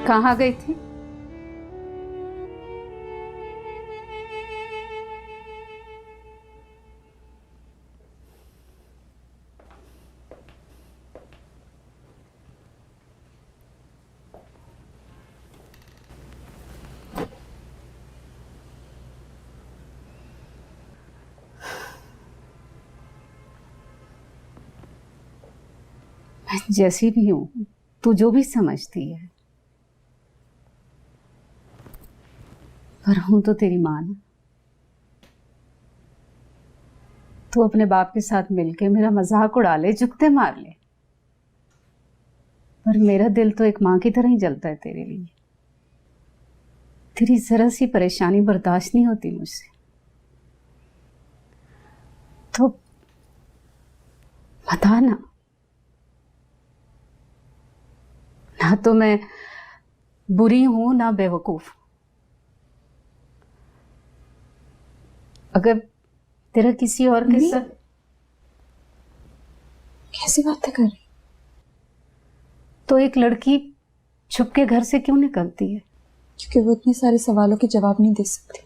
कहाँ गई थी? मैं जैसी भी हूं, तू जो भी समझती है, पर हूं तो तेरी मां ना। तू अपने बाप के साथ मिलके मेरा मजाक उड़ा ले, जुगते मार ले, पर मेरा दिल तो एक मां की तरह ही जलता है तेरे लिए। तेरी जरा सी परेशानी बर्दाश्त नहीं होती मुझसे। तो बता ना तो मैं बुरी हूं ना बेवकूफ। अगर तेरा किसी और के साथ। कैसी बातें कर रही? तो एक लड़की छुप के घर से क्यों निकलती है? क्योंकि वो इतने सारे सवालों के जवाब नहीं दे सकती।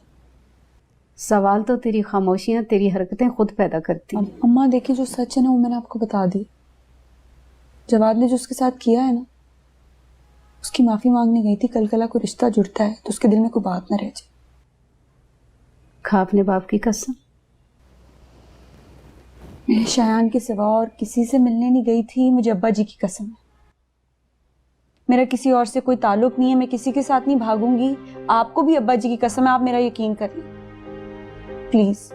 सवाल तो तेरी खामोशियां, तेरी हरकतें खुद पैदा करती हैं। अम्मा देखिए, जो सच है ना वो मैंने आपको बता दी। जवाब ने जो उसके साथ किया है ना, उसकी माफी मांगने गई थी। कल कला को रिश्ता जुड़ता है तो उसके दिल में कोई बात ना रह जाए। खा अपने बाप की कसम। मैं शायान के सिवा और किसी से मिलने नहीं गई थी। मुझे अब्बा जी की कसम है। मेरा किसी और से कोई ताल्लुक नहीं है। मैं किसी के साथ नहीं भागूंगी। आपको भी अब्बा जी की कसम है। आप मेरा यकीन करिए प्लीज।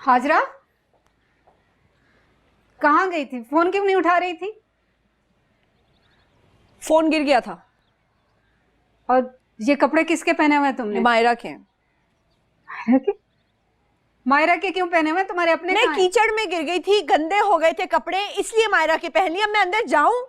हाजरा, कहाँ गई थी? फोन क्यों नहीं उठा रही थी? फोन गिर गया था। और ये कपड़े किसके पहने हुए तुमने? मायरा के। मायरा के? मायरा के क्यों पहने हुए? तुम्हारे अपने? मैं कीचड़ में गिर गई थी, गंदे हो गए थे कपड़े, इसलिए मायरा के पहन लिया। मैं अंदर जाऊं?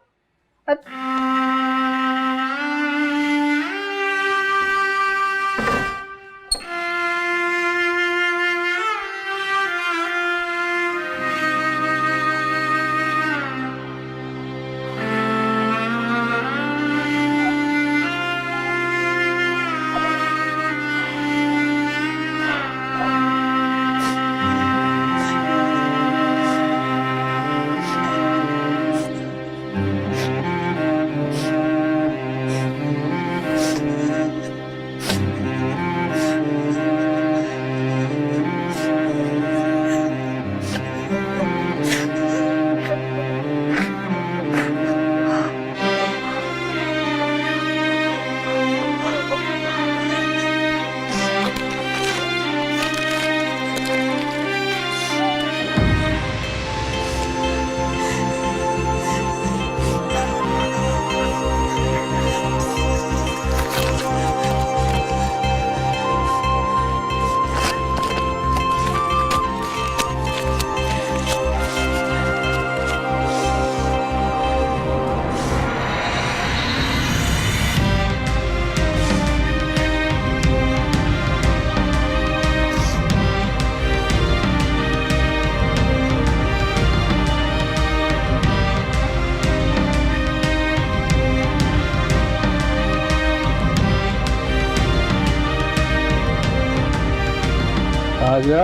आजा,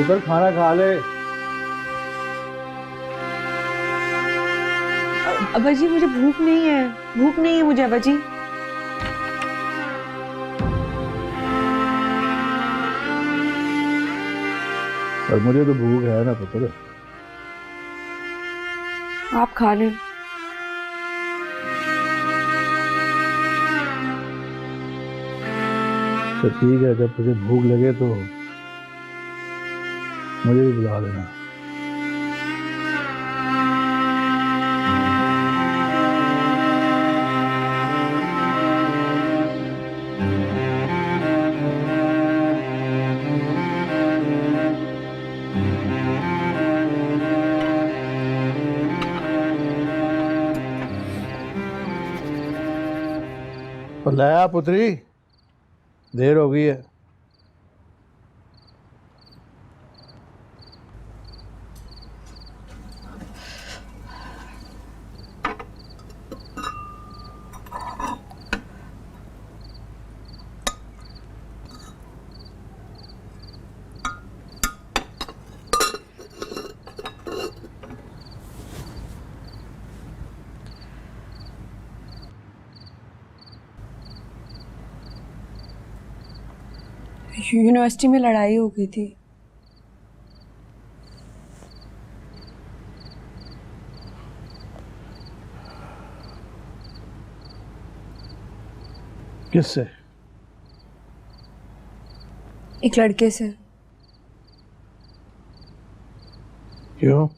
उधर खाना खा ले। अब्बा जी मुझे भूख नहीं है, भूख नहीं है मुझे अब्बा जी। और मुझे तो भूख है ना पुत्र। आप खा लें। तो ठीक है, जब तुझे भूख लगे तो मुझे भी बुला लेना। और लाया पुत्री, देर हो गई है। यूनिवर्सिटी में लड़ाई हो गई थी। किससे? एक लड़के से। क्यों?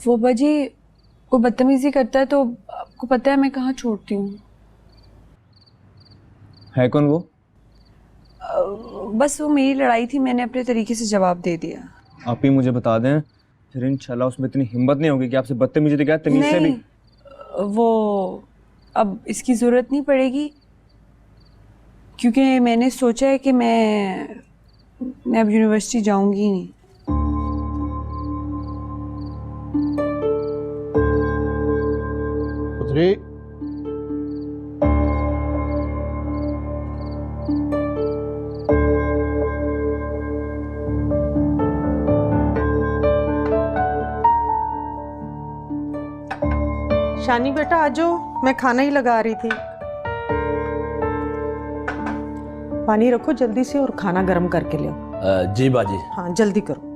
वो बजी को बदतमीजी करता है, तो आपको पता है मैं कहाँ छोड़ती हूँ। है कौन वो? बस वो मेरी लड़ाई थी, मैंने अपने तरीके से जवाब दे दिया। आप ही मुझे बता दें, फिर इंशाल्लाह उसमें इतनी हिम्मत नहीं होगी कि आपसे बदतमीजी तो क्या तमीज से भी। वो अब इसकी ज़रूरत नहीं पड़ेगी, क्योंकि मैंने सोचा है कि मैं अब यूनिवर्सिटी जाऊंगी नहीं। पुत्री, शानी बेटा आ जाओ, मैं खाना ही लगा रही थी। पानी रखो जल्दी से और खाना गर्म करके ले आओ। जी बाजी। हाँ जल्दी करो।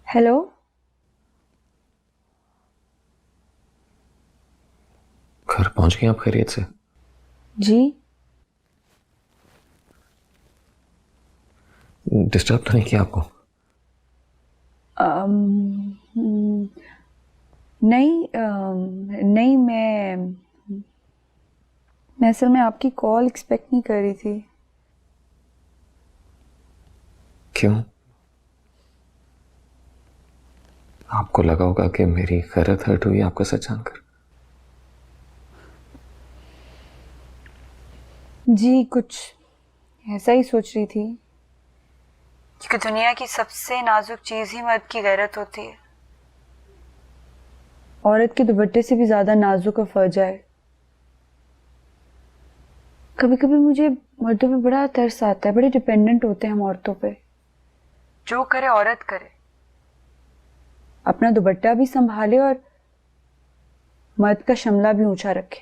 हेलो, घर पहुंच गए आप खैरियत से? जी। डिस्टर्ब तो नहीं किया आपको? नहीं, मैं असल में आपकी कॉल एक्सपेक्ट नहीं कर रही थी। क्यों? आपको लगा होगा कि मेरी खैरत हर्ट हुई आपको सच जानकर? जी, कुछ ऐसा ही सोच रही थी, क्योंकि दुनिया की सबसे नाजुक चीज ही मर्द की गैरत होती है। औरत के दुपट्टे से भी ज्यादा नाजुक और फर्जा है। कभी कभी मुझे मर्दों पे बड़ा तरस आता है, बड़े डिपेंडेंट होते हैं हम औरतों पे। जो करे औरत करे, अपना दुपट्टा भी संभाले और मर्द का शमला भी ऊंचा रखे।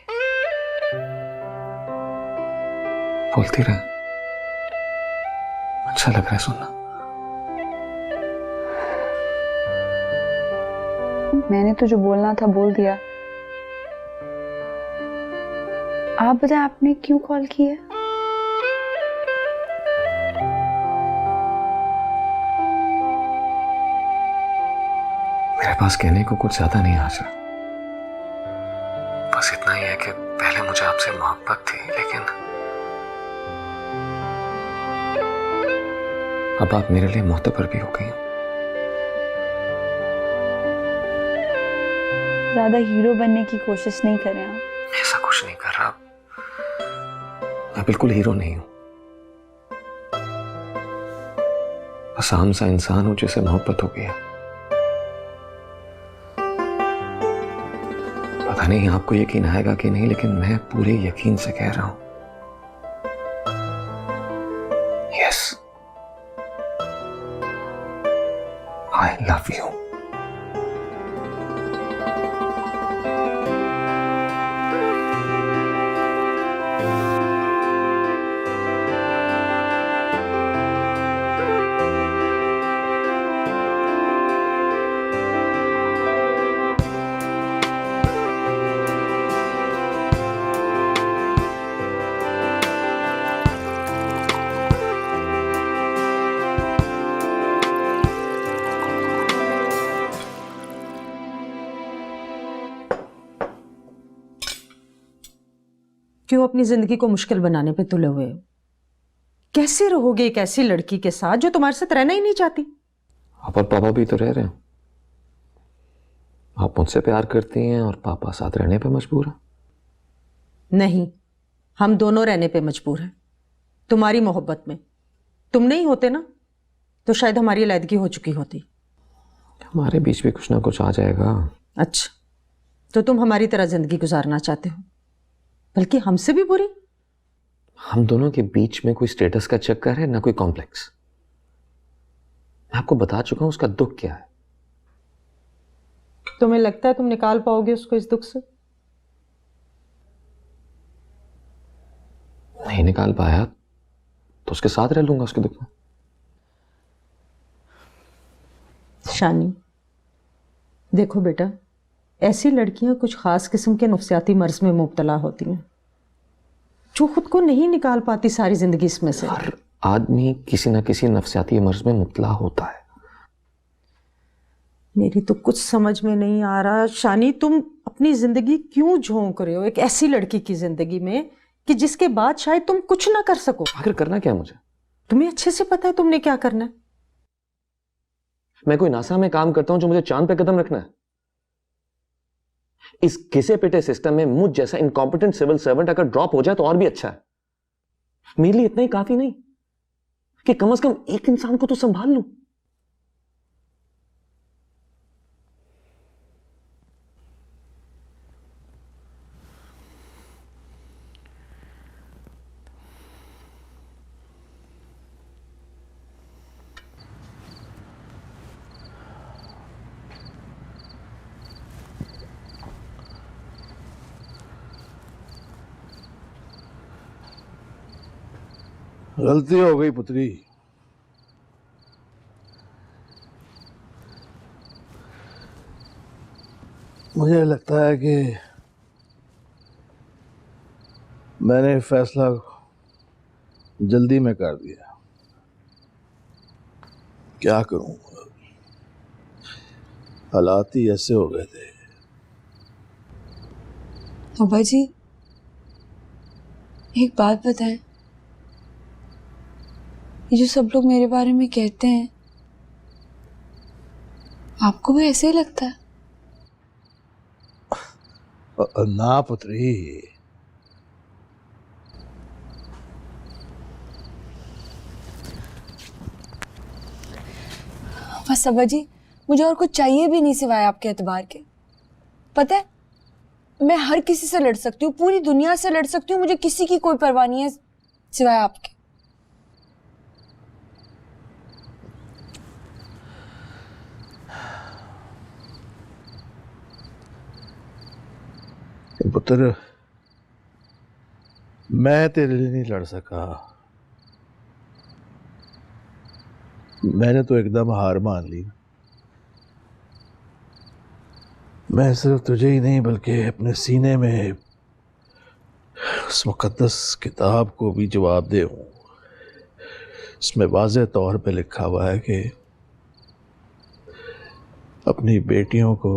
बोलती रहे, अच्छा लग रहा है सुनना। मैंने तो जो बोलना था बोल दिया। आप बताएं, आपने क्यों कॉल किया? मेरे पास कहने को कुछ ज्यादा नहीं आज, बस इतना ही है कि पहले मुझे आपसे मोहब्बत थी, लेकिन अब आप मेरे लिए मोहतबर भी हो गई हो। ज्यादा हीरो बनने की कोशिश नहीं करें आप। मैं ऐसा कुछ नहीं कर रहा, मैं बिल्कुल हीरो नहीं हूं। बस आम सा इंसान हूं जिसे मोहब्बत हो गया। पता नहीं आपको यकीन आएगा कि नहीं, लेकिन मैं पूरे यकीन से कह रहा हूं, यस, आई लव यू। क्यों अपनी जिंदगी को मुश्किल बनाने पे तुले हुए हो? कैसे रहोगे एक ऐसी लड़की के साथ जो तुम्हारे साथ रहना ही नहीं चाहती? आप और पापा भी तो रह रहे हैं। आप मुझसे प्यार करती हैं और पापा साथ रहने पे मजबूर हैं। नहीं, हम दोनों रहने पे मजबूर हैं। तुम्हारी मोहब्बत में तुम नहीं होते ना, तो शायद हमारी अलैदगी हो चुकी होती। हमारे बीच भी कुछ ना कुछ आ जाएगा। अच्छा, तो तुम हमारी तरह जिंदगी गुजारना चाहते हो, बल्कि हमसे भी बुरी? हम दोनों के बीच में कोई स्टेटस का चक्कर है, ना कोई कॉम्प्लेक्स। मैं आपको बता चुका हूं उसका दुख क्या है। तुम्हें लगता है तुम निकाल पाओगे उसको इस दुख से? नहीं निकाल पाया तो उसके साथ रह लूंगा उसके दुख में। शानी, देखो बेटा, ऐसी लड़कियां कुछ खास किस्म के नफ्सियाती मर्ज में मुब्तला होती हैं जो खुद को नहीं निकाल पाती सारी जिंदगी इसमें से। हर आदमी किसी ना किसी नफ्सियाती मर्ज में मुब्तला होता है। मेरी तो कुछ समझ में नहीं आ रहा शानी, तुम अपनी जिंदगी क्यों झोंक रहे हो एक ऐसी लड़की की जिंदगी में कि जिसके बाद शायद तुम कुछ ना कर सको। आखिर करना क्या है मुझे? तुम्हें अच्छे से पता है तुमने क्या करना है। मैं कोई नासा में काम करता हूं जो मुझे चांद पे कदम रखना है? इस घिसे पिटे सिस्टम में मुझ जैसा इनकॉम्पिटेंट सिविल सर्वेंट अगर ड्रॉप हो जाए तो और भी अच्छा है। मेरे लिए इतना ही काफी नहीं कि कम से कम एक इंसान को तो संभाल लूं। गलती हो गई पुत्री। मुझे लगता है कि मैंने फैसला जल्दी में कर दिया। क्या करूं, हालात ही ऐसे हो गए थे। अब्बा जी, एक बात बताएं, ये जो सब लोग मेरे बारे में कहते हैं, आपको भी ऐसे ही लगता है? ना पुत्री, बस अब्बा जी, मुझे और कुछ चाहिए भी नहीं सिवाय आपके एतबार के। पता है, मैं हर किसी से लड़ सकती हूँ, पूरी दुनिया से लड़ सकती हूँ, मुझे किसी की कोई परवाह नहीं है सिवाय आपके। पुत्र, मैं तेरे लिए नहीं लड़ सका, मैंने तो एकदम हार मान ली। मैं सिर्फ तुझे ही नहीं बल्कि अपने सीने में उस मुकद्दस किताब को भी जवाब दे हूँ। इसमें वाज़ेह तौर पे लिखा हुआ है कि अपनी बेटियों को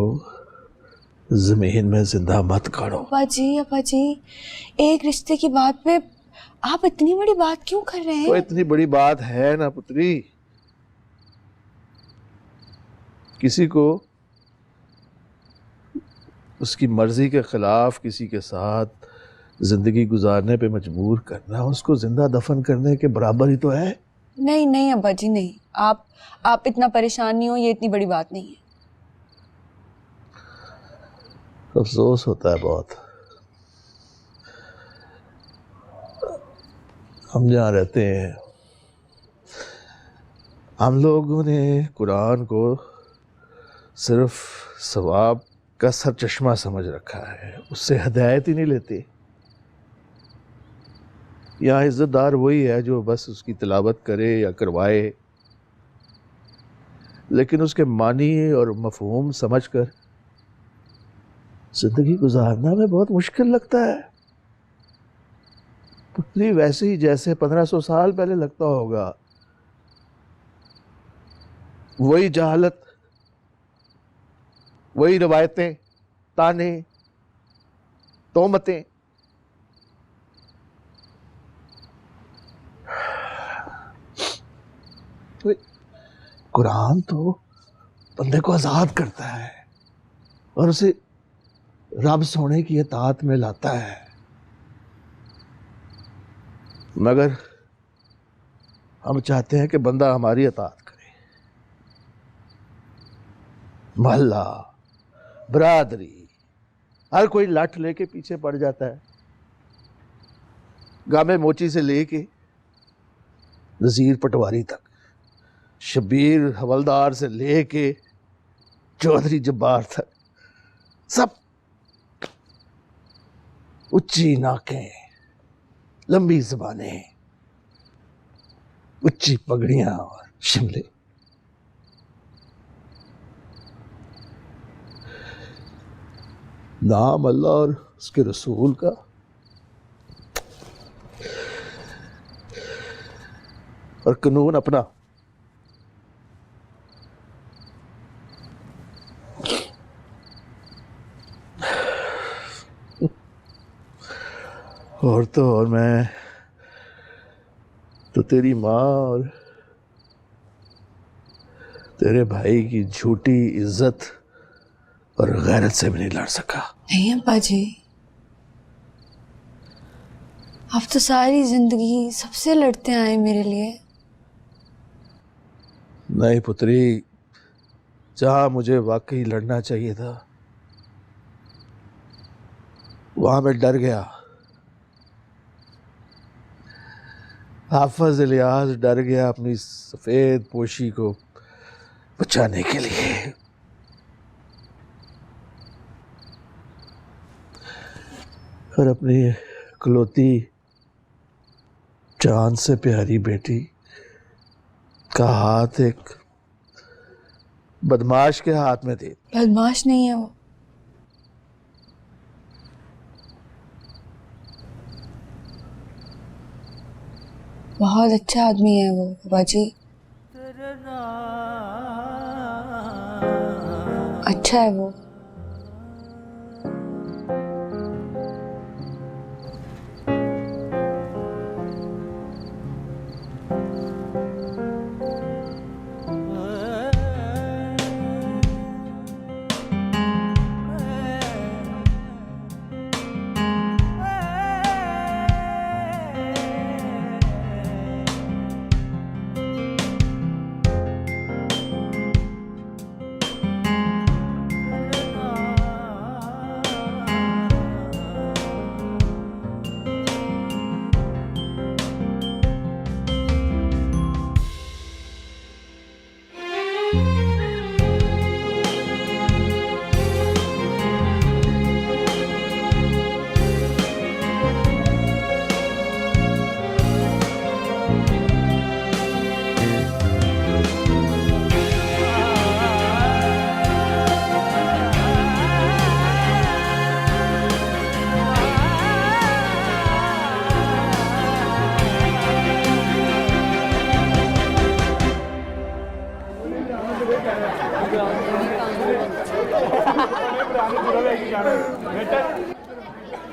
जमीन में जिंदा मत गाड़ो। अब्बा जी, एक रिश्ते की बात पे आप इतनी बड़ी बात क्यों कर रहे तो हैं? इतनी बड़ी बात है ना पुत्री। किसी को उसकी मर्जी के खिलाफ किसी के साथ जिंदगी गुजारने पे मजबूर करना उसको जिंदा दफन करने के बराबर ही तो है। नहीं अब्बा जी नहीं, आप इतना परेशान नहीं हो, ये इतनी बड़ी बात नहीं है। अफसोस होता है बहुत। हम जहाँ रहते हैं हम लोगों ने कुरान को सिर्फ सवाब का सरचश्मा समझ रखा है, उससे हिदायत ही नहीं लेते। यहाँ इज्जतदार वही है जो बस उसकी तिलावत करे या करवाए, लेकिन उसके मानी और मफहूम समझकर जिंदगी गुजारना में बहुत मुश्किल लगता है। पुत्री वैसे ही जैसे 1500 साल पहले लगता होगा। वही जहालत, वही रवायतें, ताने, तोहमतें। कुरान तो बंदे को आजाद करता है और उसे रब सोने की इताअत में लाता है, मगर हम चाहते हैं कि बंदा हमारी इताअत करे। मोहल्ला, बरादरी, हर कोई लाठ लेके पीछे पड़ जाता है। गामे मोची से लेके नज़ीर पटवारी तक, शबीर हवलदार से लेके चौधरी जब्बार तक, सब उच्ची नाकें, लंबी ज़बानें, उच्ची पगड़ियां और शिमले। नाम अल्लाह और उसके रसूल का और कानून अपना। और तो और मैं तो तेरी माँ और तेरे भाई की झूठी इज्जत और गैरत से भी नहीं लड़ सका। नहीं अब्बा जी, आप तो सारी जिंदगी सबसे लड़ते आए मेरे लिए। नहीं पुत्री, जहां मुझे वाकई लड़ना चाहिए था वहां मैं डर गया। हाफिज इलियास डर गया अपनी सफेद पोशी को बचाने के लिए। और अपनी इकलौती चांद से प्यारी बेटी का हाथ एक बदमाश के हाथ में दे। बदमाश नहीं है वो, बहुत अच्छा आदमी है वो अब्बा जी, अच्छा है वो।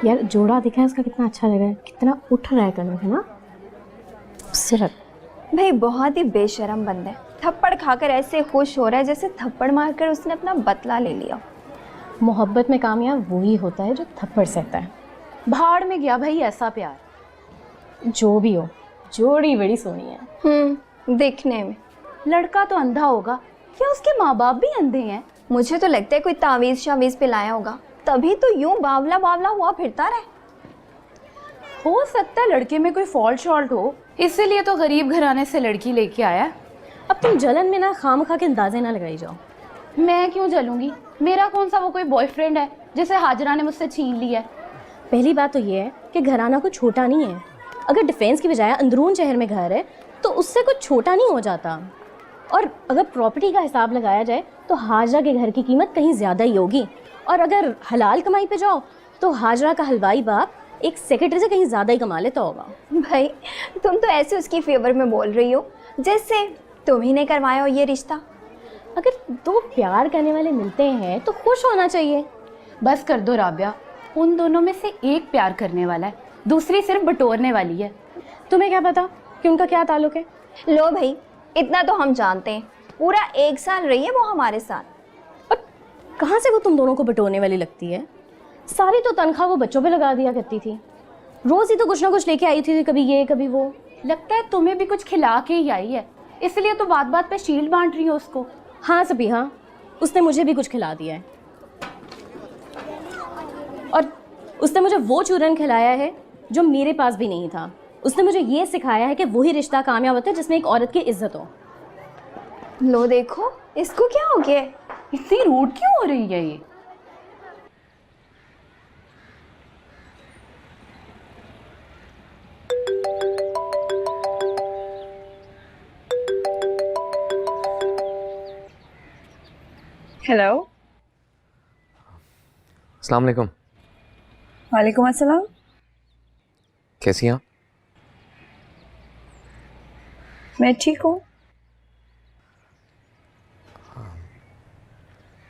यार जोड़ा दिखा है उसका, कितना अच्छा लग रहा है, कितना उठ रहा है कलर, है ना? उससे रख। भाई बहुत ही बेशरम बंदा है, थप्पड़ खाकर ऐसे खुश हो रहा है जैसे थप्पड़ मारकर उसने अपना बदला ले लिया। मोहब्बत में कामयाब वही होता है जो थप्पड़ सहता है। भाड़ में गया भाई ऐसा प्यार। जो भी हो, जोड़ी बड़ी सोनी है। दिखने में। लड़का तो अंधा होगा, क्या उसके माँ बाप भी अंधे हैं? मुझे तो लगता है कोई तावीज़ शावीज़ पिलाया होगा, तभी तो यूं बावला बावला हुआ फिरता रहे। हो सकता है लड़के में कोई फॉल्ट शॉल्ट हो, इसीलिए तो गरीब घराने से लड़की लेके आया। अब तुम जलन में ना खामखा के अंदाजे ना लगाई जाओ। मैं क्यों जलूंगी? मेरा कौन सा वो कोई बॉयफ्रेंड है जिसे हाजरा ने मुझसे छीन लिया है? पहली बात तो ये है कि घराना कुछ छोटा नहीं है। अगर डिफेंस की बजाय अंदरून शहर में घर है तो उससे कुछ छोटा नहीं हो जाता। और अगर प्रॉपर्टी का हिसाब लगाया जाए तो हाजरा के घर की कीमत कहीं ज़्यादा ही होगी। और अगर हलाल कमाई पे जाओ तो हाजरा का हलवाई बाप एक सेक्रेटरी से कहीं ज़्यादा ही कमा लेता होगा। भाई तुम तो ऐसे उसकी फेवर में बोल रही हो जैसे तुम ही ने करवाया हो ये रिश्ता। अगर दो प्यार करने वाले मिलते हैं तो खुश होना चाहिए। बस कर दो राबिया, उन दोनों में से एक प्यार करने वाला है, दूसरी सिर्फ बटोरने वाली है। तुम्हें क्या पता कि उनका क्या ताल्लुक है? लो भाई, इतना तो हम जानते हैं, पूरा 1 साल रही है वो हमारे साथ। और कहाँ से वो तुम दोनों को बटोरने वाली लगती है? सारी तो तनख्वाह वो बच्चों पे लगा दिया करती थी। रोज ही तो कुछ ना कुछ लेके आई थी, कभी ये कभी वो। लगता है तुम्हें भी कुछ खिला के ही आई है, इसलिए तो बात बात पे शील्ड बांट रही हो उसको। हाँ सभी, हाँ, उसने मुझे भी कुछ खिला दिया है। और उसने मुझे वो चूरन खिलाया है जो मेरे पास भी नहीं था। उसने मुझे ये सिखाया है कि वही रिश्ता कामयाब होता है जिसमें एक औरत की इज्जत हो। लो देखो, इसको क्या हो गया? इतनी रूड क्यों हो रही है ये? हेलो। अस्सलाम वालेकुम। वालेकुम अस्सलाम। कैसी हैं आप? मैं ठीक हूँ।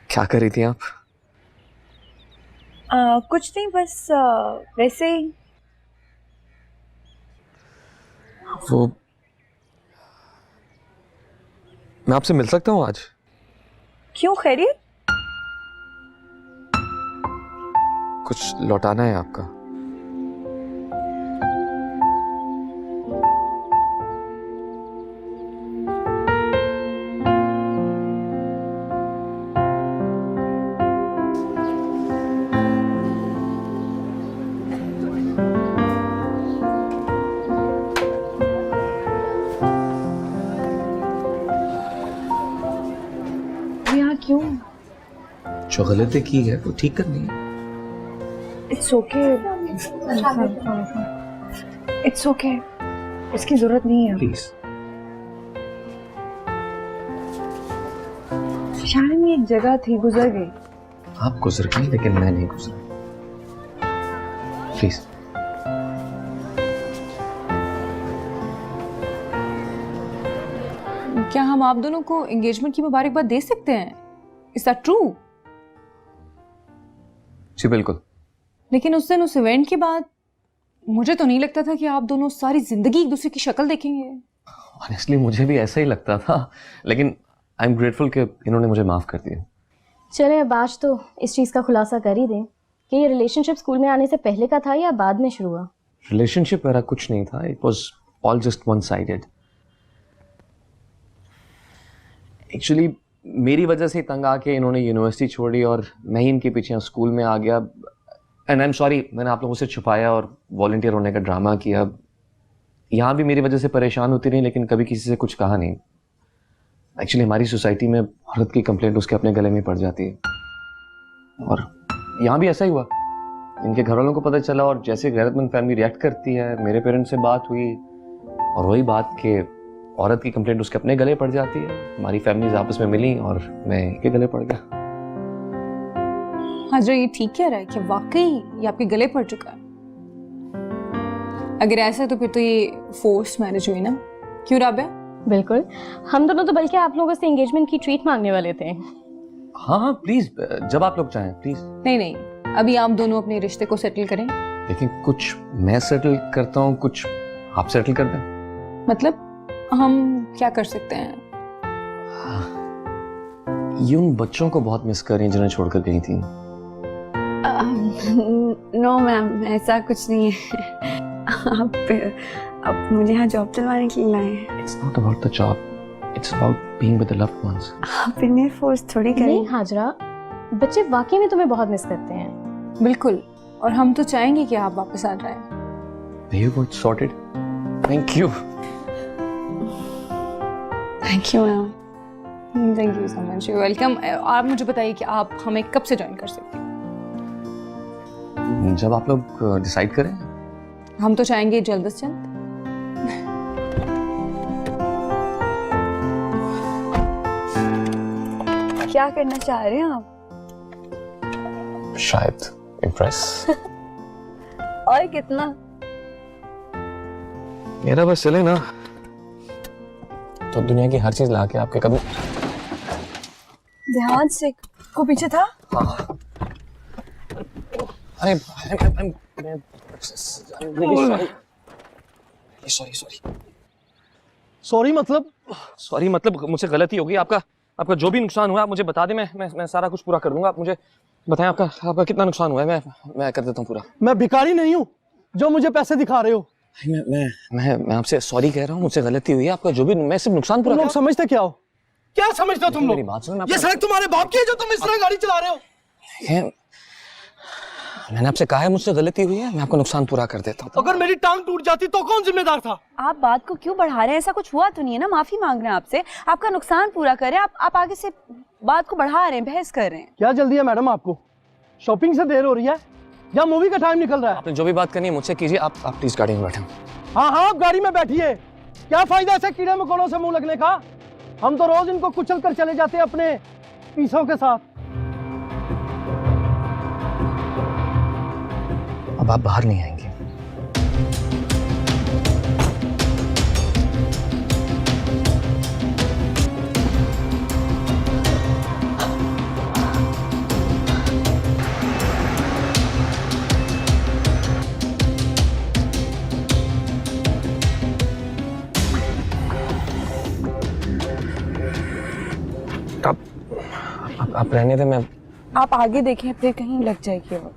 क्या कर रही थी आप? कुछ नहीं, बस वैसे ही। वो मैं आपसे मिल सकता हूँ आज? क्यों, खैरियत? कुछ लौटाना है आपका। यहाँ क्यों? जो गलती की है वो ठीक करनी है। इट्स ओके, इट्स ओके, इसकी जरूरत नहीं है। प्लीज। शहर में एक जगह थी, गुजर गई। आप गुजर गई लेकिन मैं नहीं गुजरा। प्लीज। क्या हम आप दोनों को एंगेजमेंट की मुबारकबाद दे सकते हैं? Is that true? जी बिल्कुल। लेकिन उस दिन उस इवेंट के बाद मुझे तो नहीं लगता था कि आप दोनों सारी जिंदगी एक दूसरे की शक्ल देखेंगे। ऑनेस्टली मुझे भी ऐसा ही लगता था, लेकिन आई एम ग्रेटफुल कि इन्होंने मुझे माफ कर दिया। चले अब आज तो इस चीज़ का खुलासा कर ही दें कि ये रिलेशनशिप स्कूल में आने से पहले का था या बाद में शुरू हुआ। रिलेशनशिप मेरा कुछ नहीं था, it was all just one sided. Actually मेरी वजह से तंग आके इन्होंने यूनिवर्सिटी छोड़ी और मैं ही इनके पीछे स्कूल में आ गया। एंड आई एम सॉरी, मैंने आप लोगों से छुपाया और वॉलंटियर होने का ड्रामा किया। यहाँ भी मेरी वजह से परेशान होती रही लेकिन कभी किसी से कुछ कहा नहीं। एक्चुअली हमारी सोसाइटी में औरत की कंप्लेंट उसके अपने गले में पड़ जाती है और यहाँ भी ऐसा ही हुआ। इनके घर वालों को पता चला और जैसे गैरतमंद फैमिली रिएक्ट करती है, मेरे पेरेंट्स से बात हुई और वही बात कि औरत की कंप्लेंट उसके अपने गले पड़ जाती है। हमारी फैमिलीज आपस में मिली और मैं इनके गले पड़ गया। हाजरा, ये ठीक कह रहा है कि वाकई ये आपके गले पड़ चुका है? अगर ऐसा है तो फिर तो ये फोर्स मैरिज हुई ना? क्यों राबिया? बिल्कुल, हम दोनों तो बल्कि आप लोगों से एंगेजमेंट की ट्रीट मांगने वाले थे। हाँ हाँ प्लीज, जब आप लोग चाहें प्लीज। नहीं नहीं, अभी आप दोनों अपने रिश्ते को सेटल करें। लेकिन कुछ मैं सेटल करता हूँ, कुछ आप सेटल कर दें। मतलब हम क्या कर सकते हैं? ये उन बच्चों को बहुत मिस कर रही हैं जिन्हें छोड़कर गई थी। नो मैम, ऐसा कुछ नहीं है। आप मुझे यहाँ जॉब दिलवाने के लिए लाए हैं। It's not about the job. It's about being with the loved ones. आप इन्हें फोर्स थोड़ी करें। नहीं हाजरा, बच्चे वाकई में तुम्हें बहुत मिस करते हैं। बिल्कुल, और हम तो चाहेंगे कि आप वापस आ जाएं। You got sorted. Thank you. Thank you ma'am. Thank you so much, welcome. आप मुझे बताइए कि आप हमें कब से ज्वाइन कर सकते हैं? जब आप लोग डिसाइड करें। हम तो चाहेंगे जल्द से जल्द। क्या करना चाह रहे हैं आप? शायद इम्प्रेस। और कितना? मेरा बस चले ना तो दुनिया की हर चीज लाके आपके कदम। ध्यान से, को पीछे था। अरे सॉरी मतलब मुझसे गलती होगी। आपका जो भी नुकसान हुआ आप मुझे बता दें, मैं सारा कुछ पूरा कर दूंगा। आप मुझे बताएं आपका कितना नुकसान हुआ है, मैं कर देता हूँ पूरा। मैं भिखारी नहीं हूँ जो मुझे पैसे दिखा रहे हो। मैं आपसे सॉरी कह रहा हूँ, मुझसे गलती हुई है। आपका जो भी, मैं सिर्फ नुकसान पूरा। तुम लोग समझते क्या हो? क्या समझते हो तुम लोग? मेरी बात सुनो। ये सड़क तुम्हारे बाप की है जो तुम इस तरह गाड़ी चला रहे हो। मैंने आपसे कहा है मुझसे गलती हुई है, मैं आपका नुकसान पूरा कर देता हूँ। अगर मेरी टांग टूट जाती तो कौन जिम्मेदार था? आप बात को क्यों बढ़ा रहे हैं? ऐसा कुछ हुआ तो नहीं है ना। माफी मांग रहे हैं आपसे, आपका नुकसान पूरा करें। आप आगे से बात को बढ़ा रहे हैं, बहस कर रहे हैं। क्या जल्दी है मैडम आपको? शॉपिंग से देर हो रही है या मूवी का टाइम निकल रहा है? आपने जो भी बात करनी है मुझसे कीजिए। आप प्लीज गाड़ी में बैठे। हाँ आप गाड़ी में बैठिए। क्या फायदा ऐसे कीड़े मकोड़ों से मुंह लगने का? हम तो रोज इनको कुचल कर चले जाते हैं अपने पीसों के साथ। अब आप बाहर नहीं आएंगे। आप रहने दें, मैं। आप आगे देखें, फिर कहीं लग जाएगी वो।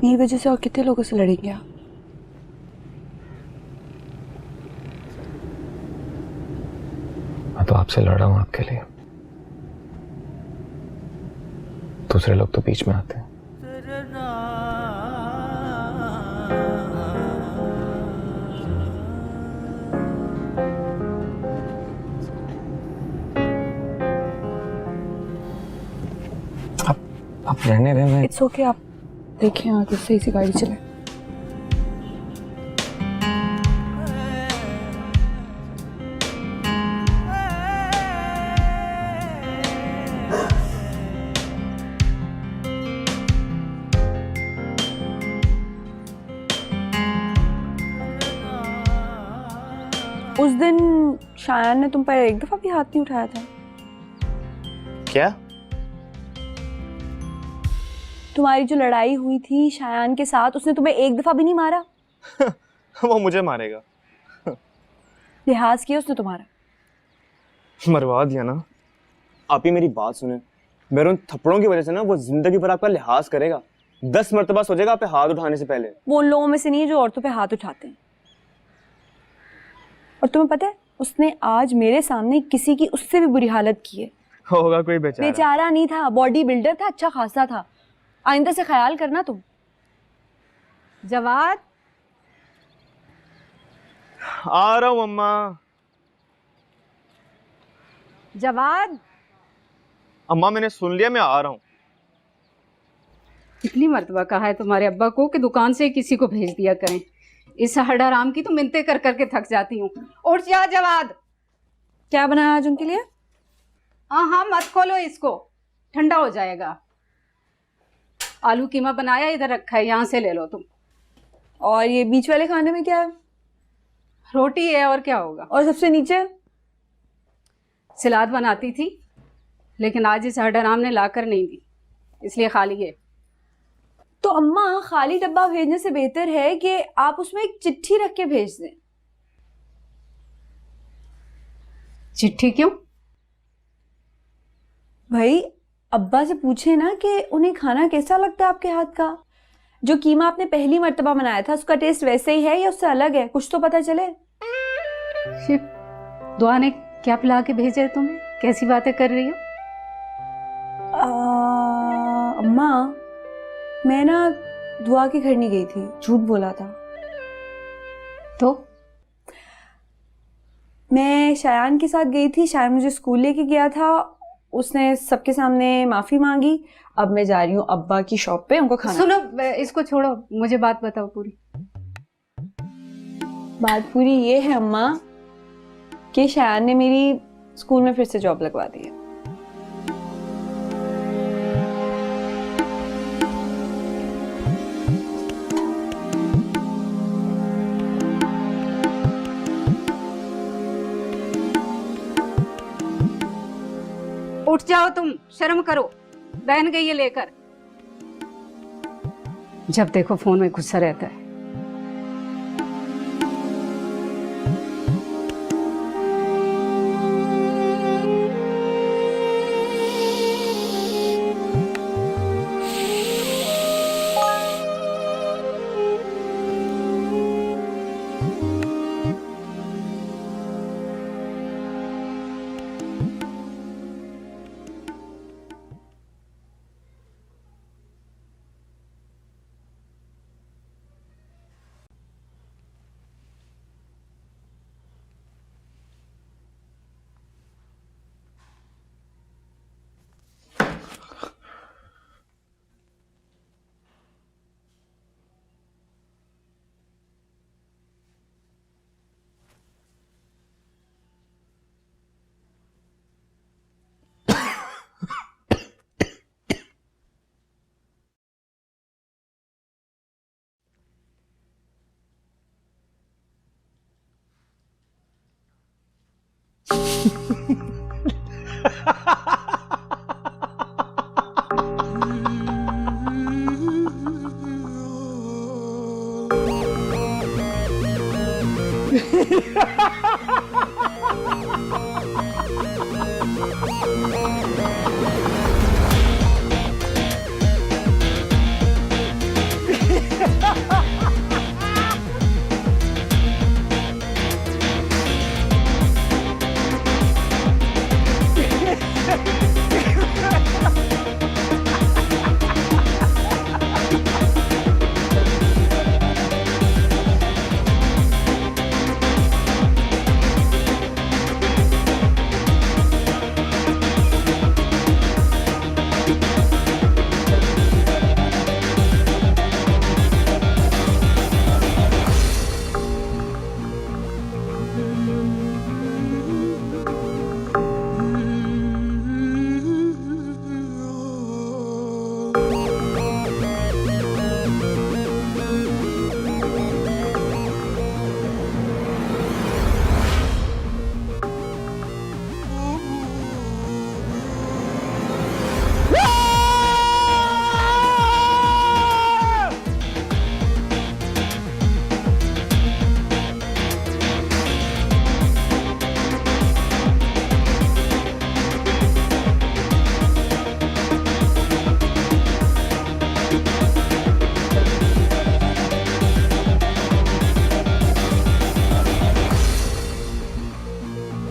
मेरी वजह से और कितने लोगों से लड़ेंगे आप? मैं तो आपसे लड़ रहा हूं आपके लिए। दूसरे लोग तो बीच में आते हैं। आप रहने दें, मैं। इट्स ओके, आप देखें आगे सही से गाड़ी चले। उस दिन शायान ने तुम पर एक दफा भी हाथ नहीं उठाया था। क्या? तुम्हारी जो लड़ाई हुई थी शायान के साथ, उसने तुम्हें एक दफा भी नहीं मारा? वो मुझे मारेगा। लिहाज किया उसने तुम्हारा? मरवा दिया ना। आप ही मेरी बात सुने, मेरे उन थप्पड़ों की वजह से ना वो जिंदगी भर आपका लिहाज करेगा। 10 मर्तबा सोचेगा आप पे हाथ उठाने से पहले। वो उन लोगों में से नहीं है जो औरतों पे हाथ उठाते हैं। और तुम्हें पता है, उसने आज मेरे सामने किसी की उससे भी बुरी हालत की है। होगा कोई बेचारा। बेचारा नहीं था, बॉडी बिल्डर था, अच्छा खासा था। आइंदा से ख्याल करना तुम। जवाद, आ रहा हूँ अम्मा। जवाद। अम्मा मैंने सुन लिया, मैं आ रहा हूँ। कितनी मर्तबा कहा है तुम्हारे अब्बा को कि दुकान से किसी को भेज दिया करें। इस हड्डाराम की तो मिन्नतें कर करके थक जाती हूँ। उठ जा जवाद। क्या बनाया आज उनके लिए? हाँ मत खोलो इसको, ठंडा हो जाएगा। आलू कीमा बनाया, इधर रखा है, यहाँ से ले लो तुम। और ये बीच वाले खाने में क्या है? रोटी है और क्या होगा। और सबसे नीचे? सलाद बनाती थी, लेकिन आज इस हरडाराम ने लाकर नहीं दी, इसलिए खाली है। तो अम्मा खाली डब्बा भेजने से बेहतर है कि आप उसमें एक चिट्ठी रख के भेज दें। चिट्ठी क्यों? भाई अब्बा से पूछे ना कि उन्हें खाना कैसा लगता है आपके हाथ का। जो कीमा आपने पहली मर्तबा बनाया था उसका टेस्ट वैसे ही है या उससे अलग है, कुछ तो पता चले। शिव, दुआ ने क्या पिला के भेजा है तुम्हें? कैसी बातें कर रही हो? अम्मा मैं ना दुआ के घर नहीं गई थी, झूठ बोला था। तो मैं शायान के साथ गई थी, शायान मुझे स्कूल लेके गया था, उसने सबके सामने माफी मांगी। अब मैं जा रही हूँ अब्बा की शॉप पे उनको खाना। सुनो, इसको छोड़ो, मुझे बात बताओ पूरी। बात पूरी ये है अम्मा कि शायान ने मेरी स्कूल में फिर से जॉब लगवा दी है। उठ जाओ तुम, शर्म करो। बहन गई है लेकर। जब देखो फोन में गुस्सा रहता है।